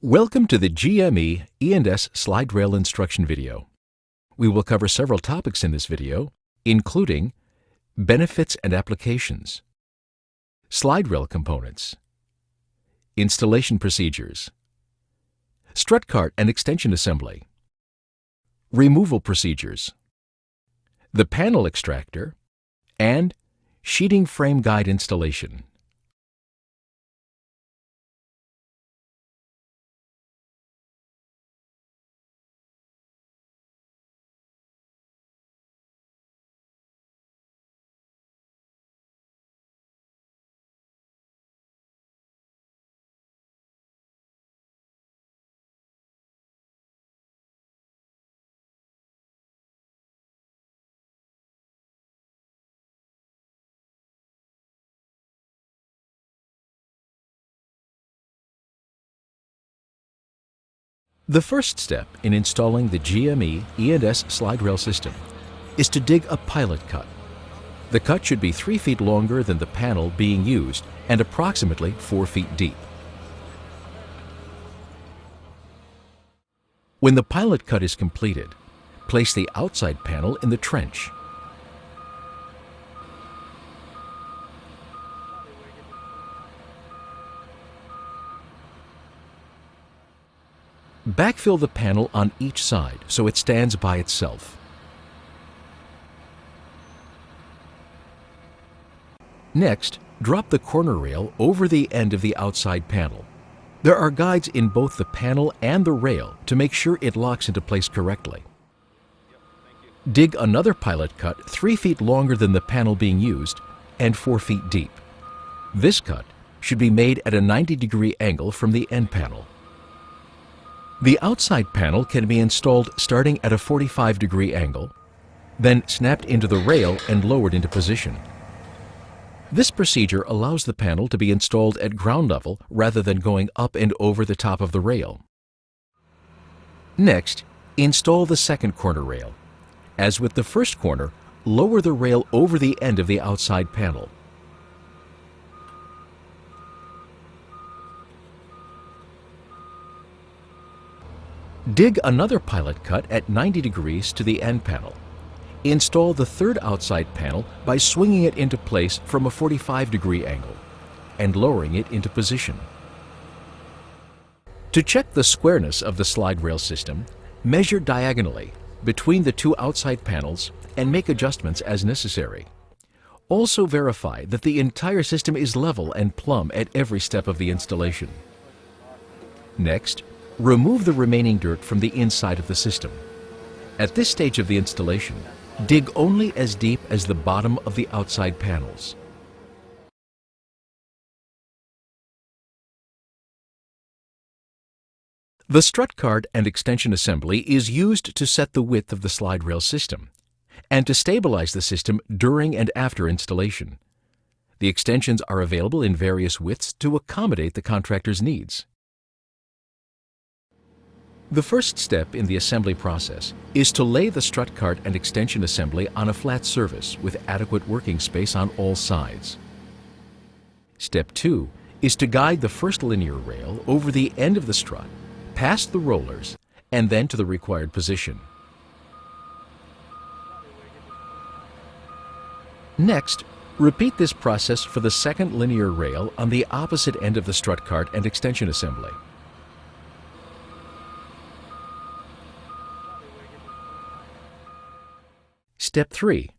Welcome to the Gme E&S Slide Rail instruction video. We will cover several topics in this video, including benefits and applications, slide rail components, installation procedures, strut cart and extension assembly, removal procedures, the panel extractor, and sheeting frame guide installation. The first step in installing the Gme E&S Slide Rail system is to dig a pilot cut. The cut should be 3 feet longer than the panel being used and approximately 4 feet deep. When the pilot cut is completed, place the outside panel in the trench. Backfill the panel on each side so it stands by itself. Next, drop the corner rail over the end of the outside panel. There are guides in both the panel and the rail to make sure it locks into place correctly. Dig another pilot cut 3 feet longer than the panel being used and 4 feet deep. This cut should be made at a 90-degree angle from the end panel. The outside panel can be installed starting at a 45-degree angle, then snapped into the rail and lowered into position. This procedure allows the panel to be installed at ground level rather than going up and over the top of the rail. Next, install the second corner rail. As with the first corner, lower the rail over the end of the outside panel. Dig another pilot cut at 90 degrees to the end panel. Install the third outside panel by swinging it into place from a 45-degree angle and lowering it into position. To check the squareness of the slide rail system, measure diagonally between the two outside panels and make adjustments as necessary. Also verify that the entire system is level and plumb at every step of the installation. Next, remove the remaining dirt from the inside of the system. At this stage of the installation, dig only as deep as the bottom of the outside panels. The strut cart and extension assembly is used to set the width of the slide rail system and to stabilize the system during and after installation. The extensions are available in various widths to accommodate the contractor's needs. The first step in the assembly process is to lay the strut cart and extension assembly on a flat surface with adequate working space on all sides. Step 2 is to guide the first linear rail over the end of the strut, past the rollers, and then to the required position. Next, repeat this process for the second linear rail on the opposite end of the strut cart and extension assembly. Step 3.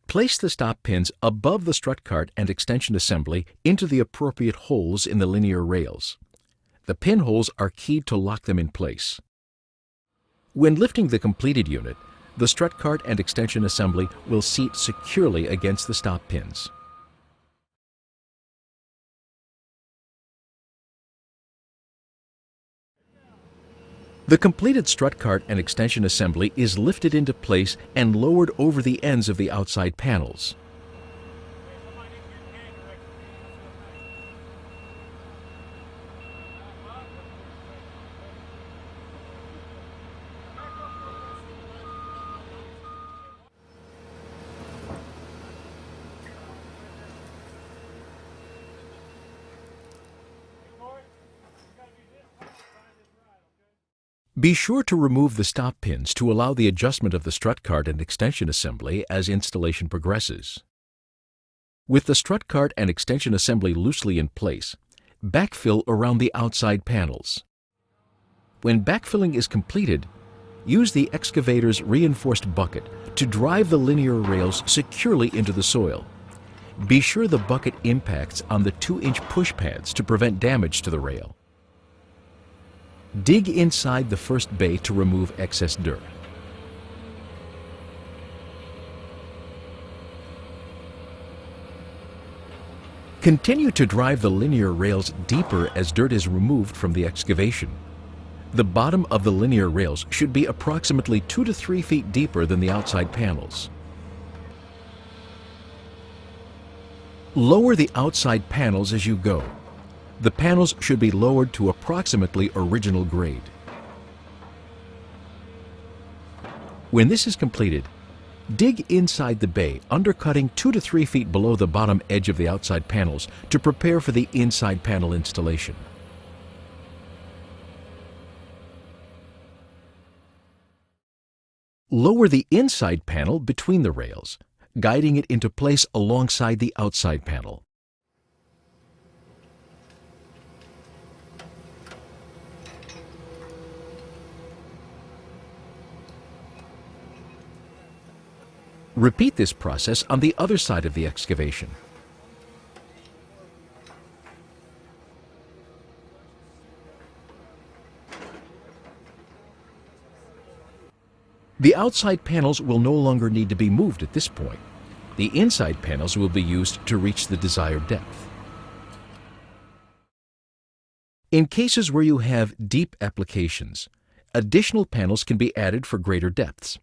Place the stop pins above the strut cart and extension assembly into the appropriate holes in the linear rails. The pin holes are keyed to lock them in place. When lifting the completed unit, the strut cart and extension assembly will seat securely against the stop pins. The completed strut cart and extension assembly is lifted into place and lowered over the ends of the outside panels. Be sure to remove the stop pins to allow the adjustment of the strut cart and extension assembly as installation progresses. With the strut cart and extension assembly loosely in place, backfill around the outside panels. When backfilling is completed, use the excavator's reinforced bucket to drive the linear rails securely into the soil. Be sure the bucket impacts on the 2-inch push pads to prevent damage to the rail. Dig inside the first bay to remove excess dirt. Continue to drive the linear rails deeper as dirt is removed from the excavation. The bottom of the linear rails should be approximately 2 to 3 feet deeper than the outside panels. Lower the outside panels as you go. The panels should be lowered to approximately original grade. When this is completed, dig inside the bay, undercutting 2 to 3 feet below the bottom edge of the outside panels to prepare for the inside panel installation. Lower the inside panel between the rails, guiding it into place alongside the outside panel. Repeat this process on the other side of the excavation. The outside panels will no longer need to be moved at this point. The inside panels will be used to reach the desired depth. In cases where you have deep applications, additional panels can be added for greater depths.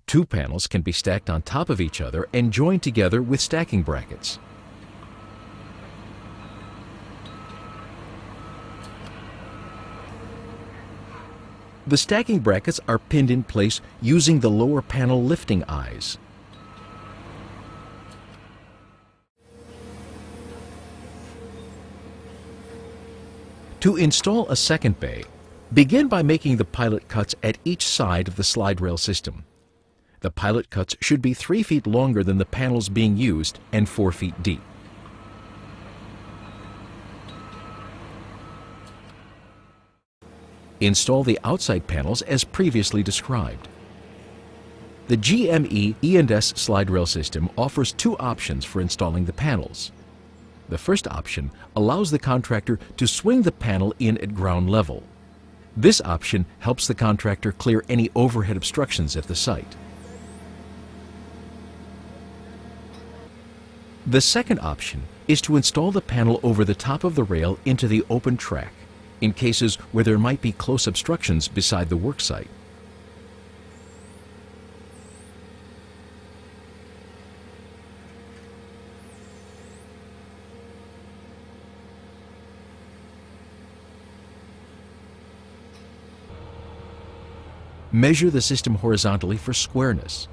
2 panels can be stacked on top of each other and joined together with stacking brackets. The stacking brackets are pinned in place using the lower panel lifting eyes. To install a second bay, begin by making the pilot cuts at each side of the slide rail system. The pilot cuts should be 3 feet longer than the panels being used and 4 feet deep. Install the outside panels as previously described. The Gme E&S slide rail system offers 2 options for installing the panels. The first option allows the contractor to swing the panel in at ground level. This option helps the contractor clear any overhead obstructions at the site. The second option is to install the panel over the top of the rail into the open track, in cases where there might be close obstructions beside the worksite. Measure the system horizontally for squareness.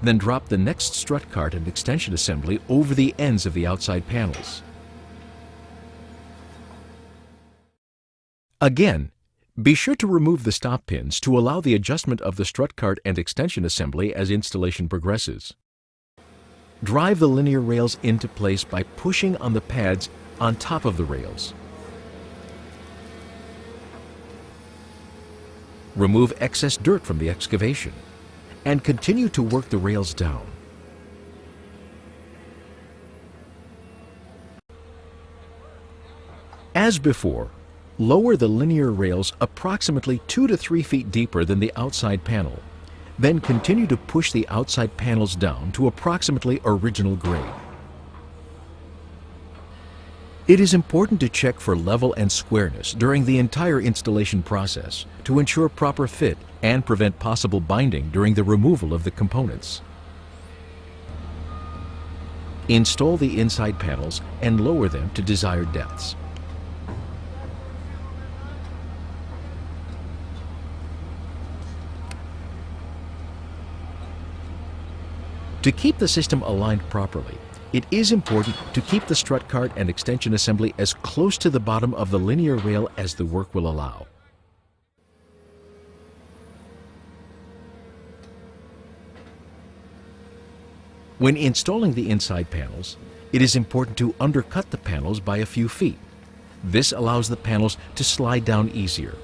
Then drop the next strut cart and extension assembly over the ends of the outside panels. Again, be sure to remove the stop pins to allow the adjustment of the strut cart and extension assembly as installation progresses. Drive the linear rails into place by pushing on the pads on top of the rails. Remove excess dirt from the excavation and continue to work the rails down. As before, lower the linear rails approximately 2 to 3 feet deeper than the outside panel. Then continue to push the outside panels down to approximately original grade. It is important to check for level and squareness during the entire installation process to ensure proper fit and prevent possible binding during the removal of the components. Install the inside panels and lower them to desired depths. To keep the system aligned properly, it is important to keep the strut cart and extension assembly as close to the bottom of the linear rail as the work will allow. When installing the inside panels, it is important to undercut the panels by a few feet. This allows the panels to slide down easier.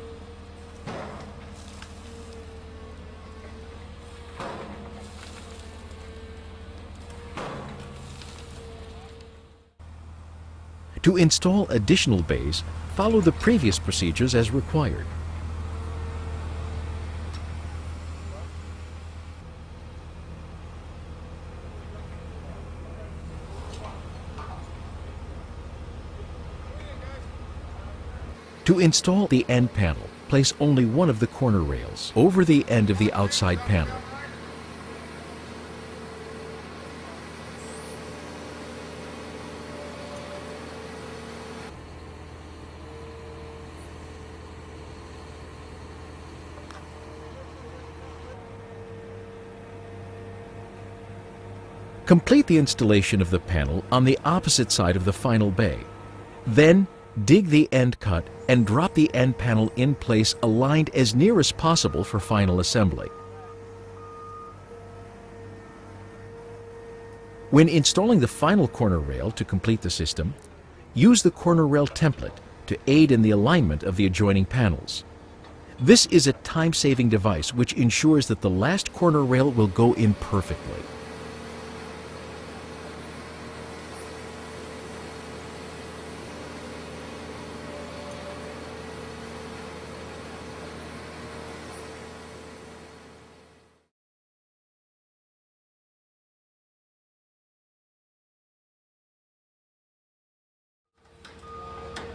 To install additional bays, follow the previous procedures as required. To install the end panel, place only one of the corner rails over the end of the outside panel. Complete the installation of the panel on the opposite side of the final bay. Then, dig the end cut and drop the end panel in place aligned as near as possible for final assembly. When installing the final corner rail to complete the system, use the corner rail template to aid in the alignment of the adjoining panels. This is a time-saving device which ensures that the last corner rail will go in perfectly.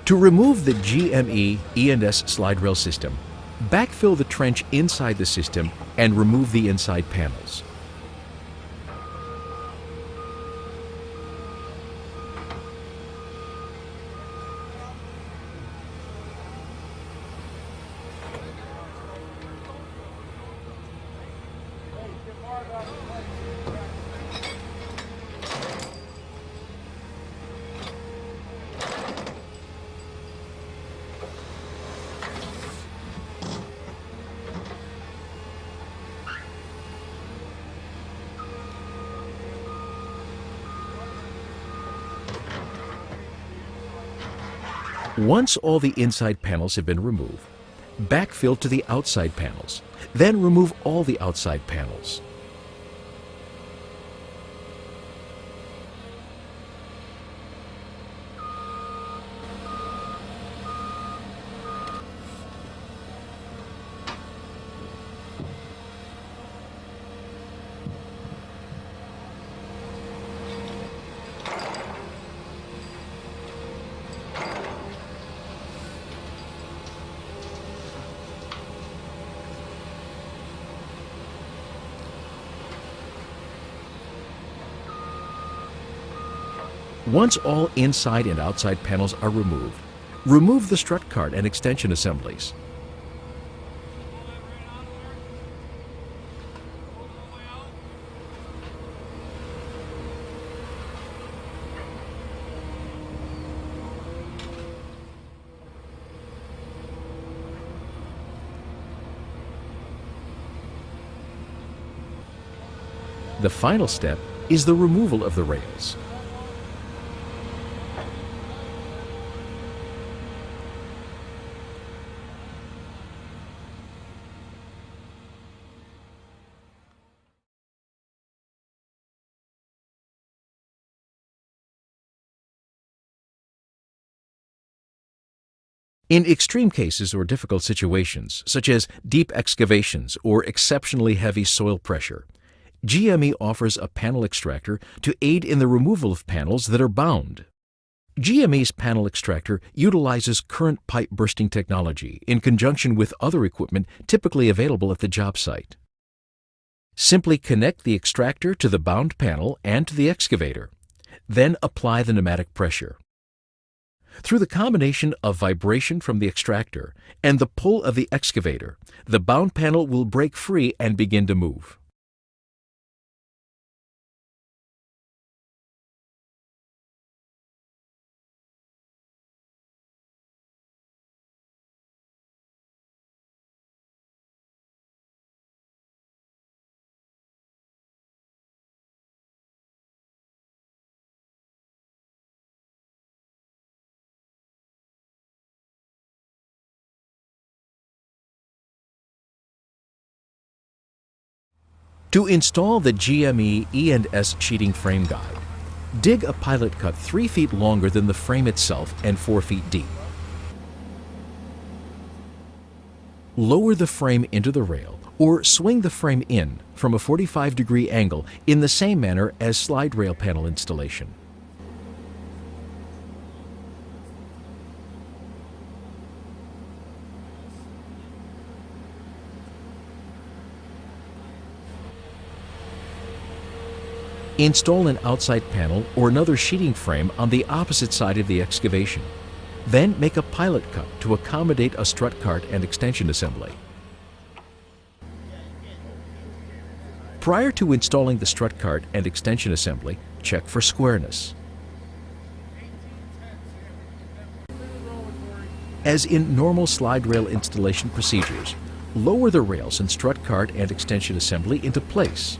To remove the Gme E&S slide rail system, backfill the trench inside the system and remove the inside panels. Once all the inside panels have been removed, backfill to the outside panels. Then remove all the outside panels. Once all inside and outside panels are removed, remove the strut cart and extension assemblies. The final step is the removal of the rails. In extreme cases or difficult situations, such as deep excavations or exceptionally heavy soil pressure, GME offers a panel extractor to aid in the removal of panels that are bound. GME's panel extractor utilizes current pipe bursting technology in conjunction with other equipment typically available at the job site. Simply connect the extractor to the bound panel and to the excavator. Then apply the pneumatic pressure. Through the combination of vibration from the extractor and the pull of the excavator, the bound panel will break free and begin to move. To install the GME E&S sheeting frame guide, dig a pilot cut 3 feet longer than the frame itself and 4 feet deep. Lower the frame into the rail or swing the frame in from a 45-degree angle in the same manner as slide rail panel installation. Install an outside panel or another sheeting frame on the opposite side of the excavation. Then make a pilot cut to accommodate a strut cart and extension assembly. Prior to installing the strut cart and extension assembly, check for squareness. As in normal slide rail installation procedures, lower the rails and strut cart and extension assembly into place.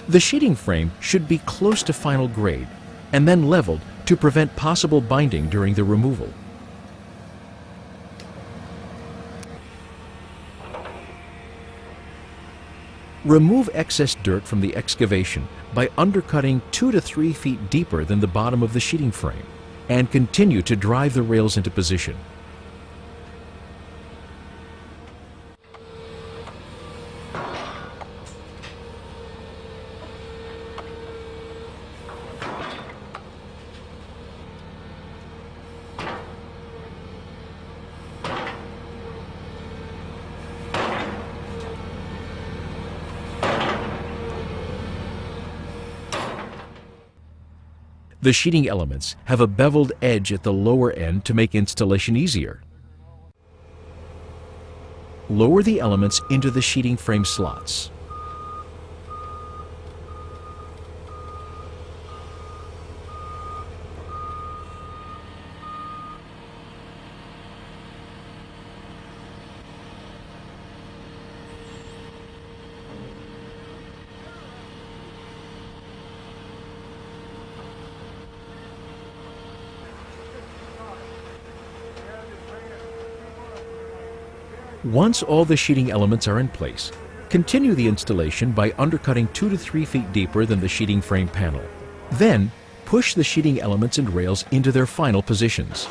The sheeting frame should be close to final grade and then leveled to prevent possible binding during the removal. Remove excess dirt from the excavation by undercutting 2 to 3 feet deeper than the bottom of the sheeting frame and continue to drive the rails into position. The sheeting elements have a beveled edge at the lower end to make installation easier. Lower the elements into the sheeting frame slots. Once all the sheeting elements are in place, continue the installation by undercutting 2 to 3 feet deeper than the sheeting frame panel. Then, push the sheeting elements and rails into their final positions.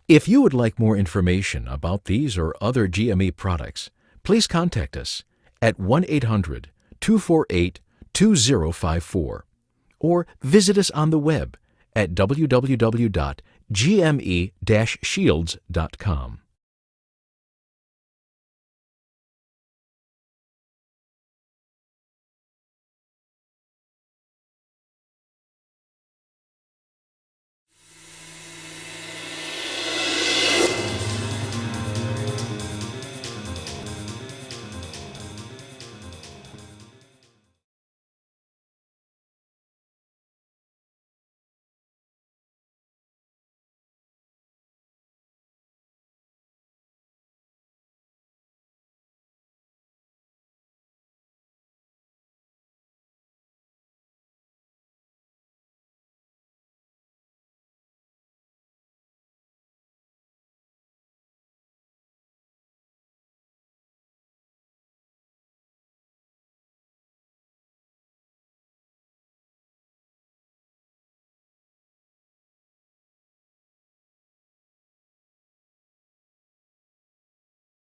If you would like more information about these or other GME products, please contact us at 1-800-248-2054 or visit us on the web at www.gme-shields.com.